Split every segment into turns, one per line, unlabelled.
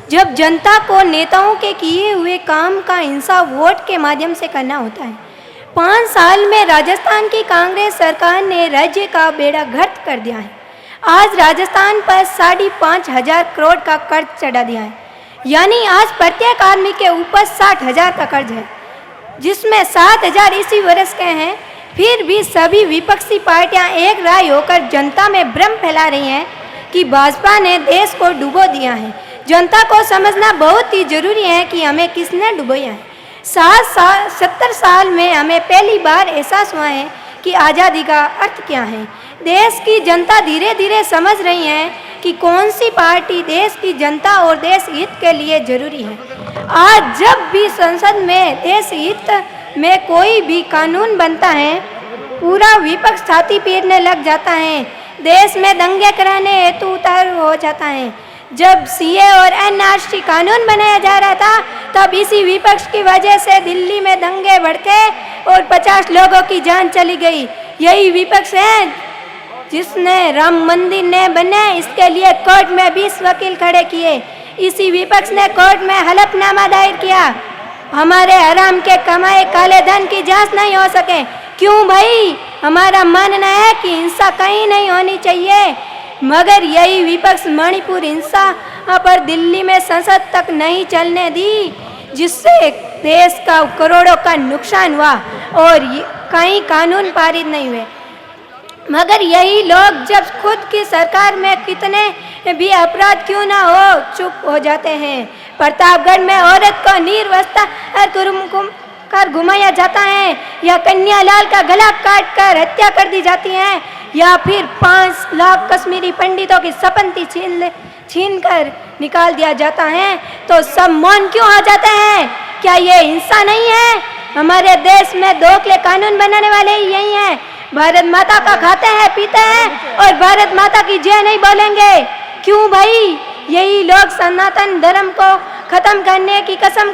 जब जनता को नेताओं के किए हुए काम का इंसाफ वोट के माध्यम से करना होता है। 5 साल में राजस्थान की कांग्रेस सरकार ने राज्य का बेड़ा गर्क कर दिया है। आज राजस्थान पर 5,500 करोड़ का कर्ज चढ़ा दिया है, यानी आज प्रत्येक आदमी के ऊपर 60,000 का कर्ज है, जिसमें 7,000 इसी वर्ष के हैं। फिर भी सभी विपक्षी पार्टियां एक राय होकर जनता में भ्रम फैला रही हैं कि भाजपा ने देश को डुबो दिया है। जनता को समझना बहुत ही जरूरी है कि हमें किसने डुबोया है। 70 साल में हमें पहली बार एहसास हुआ है कि आज़ादी का अर्थ क्या है। देश की जनता धीरे धीरे समझ रही है कि कौन सी पार्टी देश की जनता और देश हित के लिए जरूरी है। आज जब भी संसद में देश हित में कोई भी कानून बनता है, पूरा विपक्ष छाती पीटने लग जाता है, देश में दंगे कराने हेतु उतार हो जाता है। जब सीए और एनआरसी कानून बनाया जा रहा था, तब इसी विपक्ष की वजह से दिल्ली में दंगे भड़के और 50 लोगों की जान चली गई। यही विपक्ष है जिसने राम मंदिर ने बने, इसके लिए कोर्ट में 20 वकील खड़े किए। इसी विपक्ष ने कोर्ट में हलफनामा दायर किया। हमारे हराम के कमाए काले धन की जांच नहीं हो सके। क्यों भाई? हमारा मानना है कि हिंसा कहीं नहीं होनी चाहिए, मगर यही विपक्ष मणिपुर हिंसा पर दिल्ली में संसद तक नहीं चलने दी, जिससे देश का करोड़ों का नुकसान हुआ और कहीं कानून पारित नहीं हुए। मगर यही लोग जब खुद की सरकार में कितने भी अपराध क्यों ना हो, चुप हो जाते हैं। प्रतापगढ़ में औरत को निर्वस्त्र कर घुमाया जाता है, या कन्यालाल का गला काट कर हत्या कर दी जाती है, या फिर 5 लाख कश्मीरी पंडितों की संपत्ति छीन कर निकाल दिया जाता है, तो सब मौन क्यों आ जाते हैं? क्या ये हिंसा नहीं है? हमारे देश में दोगले कानून बनाने वाले ही यही हैं। भारत माता का खाते हैं पीते हैं और भारत माता की जय नहीं बोलेंगे। क्यों भाई? यही लोग सनातन धर्म को खत्म करने की कसम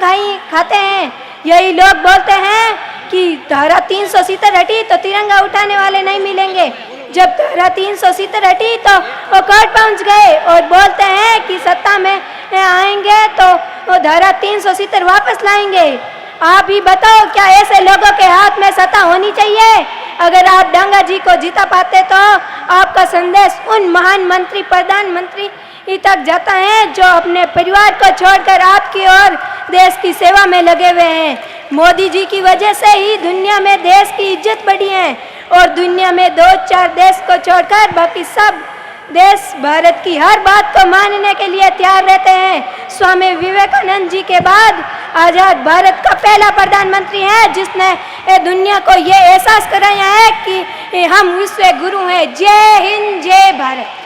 खाते हैं। यही लोग बोलते हैं कि धारा 370 हटी तो तिरंगा उठाने वाले नहीं मिलेंगे। जब धारा 370 हटी तो वो कोर्ट पहुंच गए और बोलते हैं कि सत्ता में आएंगे तो वो धारा 370 वापस लाएंगे। आप ही बताओ, क्या ऐसे लोगों के हाथ में सत्ता होनी चाहिए? अगर आप डांगा जी को जीता पाते तो आपका संदेश उन महान मंत्री प्रधानमंत्री तक जाता है जो अपने परिवार को छोड़कर आपकी और देश की सेवा में लगे हुए हैं। मोदी जी की वजह से ही दुनिया में देश की इज्जत बढ़ी है और दुनिया में 2-4 देश को छोड़कर बाकी सब देश भारत की हर बात को मानने के लिए तैयार रहते हैं। स्वामी विवेकानंद जी के बाद आजाद भारत का पहला प्रधानमंत्री है जिसने दुनिया को ये एहसास कराया है कि हम विश्व गुरु हैं। जय हिंद, जय भारत।